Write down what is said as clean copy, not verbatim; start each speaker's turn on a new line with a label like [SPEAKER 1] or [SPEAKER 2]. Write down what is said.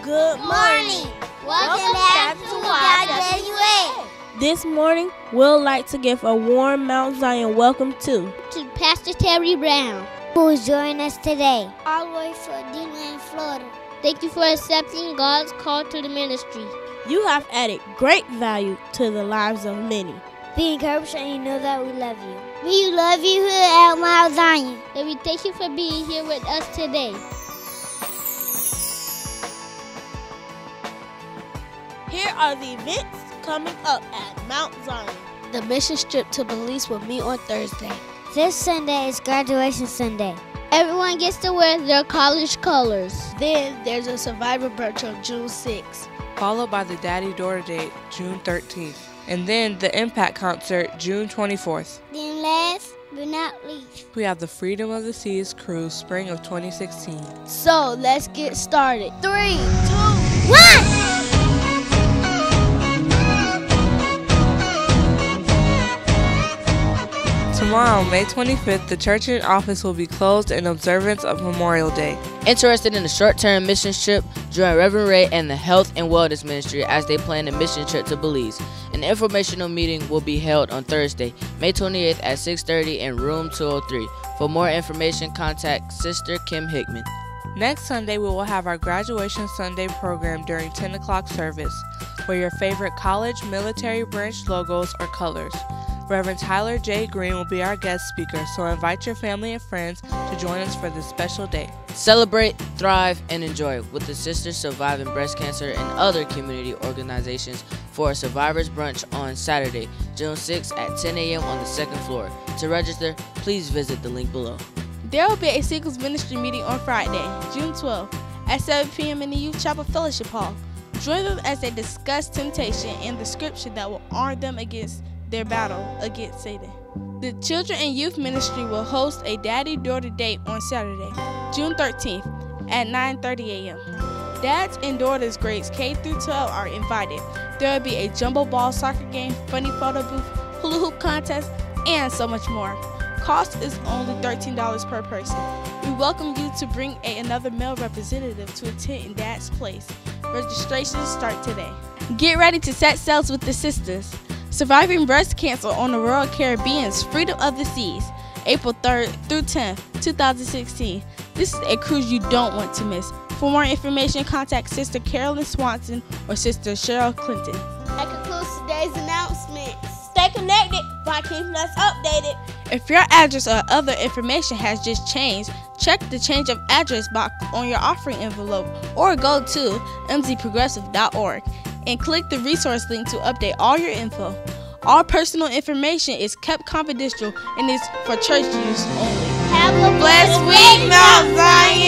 [SPEAKER 1] Good morning.
[SPEAKER 2] Welcome back to YWA.
[SPEAKER 1] This morning, we'd like to give a warm Mount Zion welcome to
[SPEAKER 2] Pastor Terry Brown,
[SPEAKER 3] who is joining us today,
[SPEAKER 2] all the way from DeLand, Florida. Thank you for accepting God's call to the ministry.
[SPEAKER 1] You have added great value to the lives of many.
[SPEAKER 3] Be encouraged and you know that we love you.
[SPEAKER 2] We love you here at Mount Zion. And we thank you for being here with us today.
[SPEAKER 1] Here are the events coming up at Mount Zion.
[SPEAKER 2] The mission trip to Belize will meet on Thursday.
[SPEAKER 3] This Sunday is graduation Sunday.
[SPEAKER 2] Everyone gets to wear their college colors.
[SPEAKER 4] Then there's a Survivor Brunch on June 6th.
[SPEAKER 5] Followed by the Daddy Daughter Date, June 13th. And then the Impact Concert, June 24th.
[SPEAKER 2] Then last but not least,
[SPEAKER 5] we have the Freedom of the Seas Cruise, spring of 2016.
[SPEAKER 4] So let's get started. 3, 2,
[SPEAKER 2] 1!
[SPEAKER 5] Tomorrow, May 25th, the church and office will be closed in observance of Memorial Day.
[SPEAKER 6] Interested in the short-term mission trip? Join Reverend Ray and the Health and Wellness Ministry as they plan a mission trip to Belize. An informational meeting will be held on Thursday, May 28th at 6:30 in room 203. For more information, contact Sister Kim Hickman.
[SPEAKER 5] Next Sunday, we will have our Graduation Sunday program during 10 o'clock service. Wear your favorite college, military branch logos or colors. Reverend Tyler J. Green will be our guest speaker, so invite your family and friends to join us for this special day.
[SPEAKER 6] Celebrate, thrive, and enjoy with the Sisters Surviving Breast Cancer and other community organizations for a Survivors Brunch on Saturday, June 6th at 10 a.m. on the second floor. To register, please visit the link below.
[SPEAKER 7] There will be a Singles Ministry meeting on Friday, June 12th at 7 p.m. in the Youth Chapel Fellowship Hall. Join them as they discuss temptation and the scripture that will arm them against their battle against Satan. The Children and Youth Ministry will host a Daddy-Daughter Date on Saturday, June 13th at 9:30 a.m. Dads and daughters grades K through 12 are invited. There will be a jumbo ball soccer game, funny photo booth, hula hoop contest, and so much more. Cost is only $13 per person. We welcome you to bring another male representative to attend in Dad's place. Registrations start today. Get ready to set sails with the sisters. Surviving Breast Cancer on the Royal Caribbean's Freedom of the Seas, April 3rd through 10th, 2016. This is a cruise you don't want to miss. For more information, contact Sister Carolyn Swanson or Sister Cheryl Clinton.
[SPEAKER 4] That concludes today's announcements.
[SPEAKER 1] Stay connected by keeping us updated.
[SPEAKER 7] If your address or other information has just changed, check the change of address box on your offering envelope or go to mzprogressive.org. and click the resource link to update all your info. All personal information is kept confidential and is for church use only.
[SPEAKER 2] Have a
[SPEAKER 1] Blessed week, Mount Zion!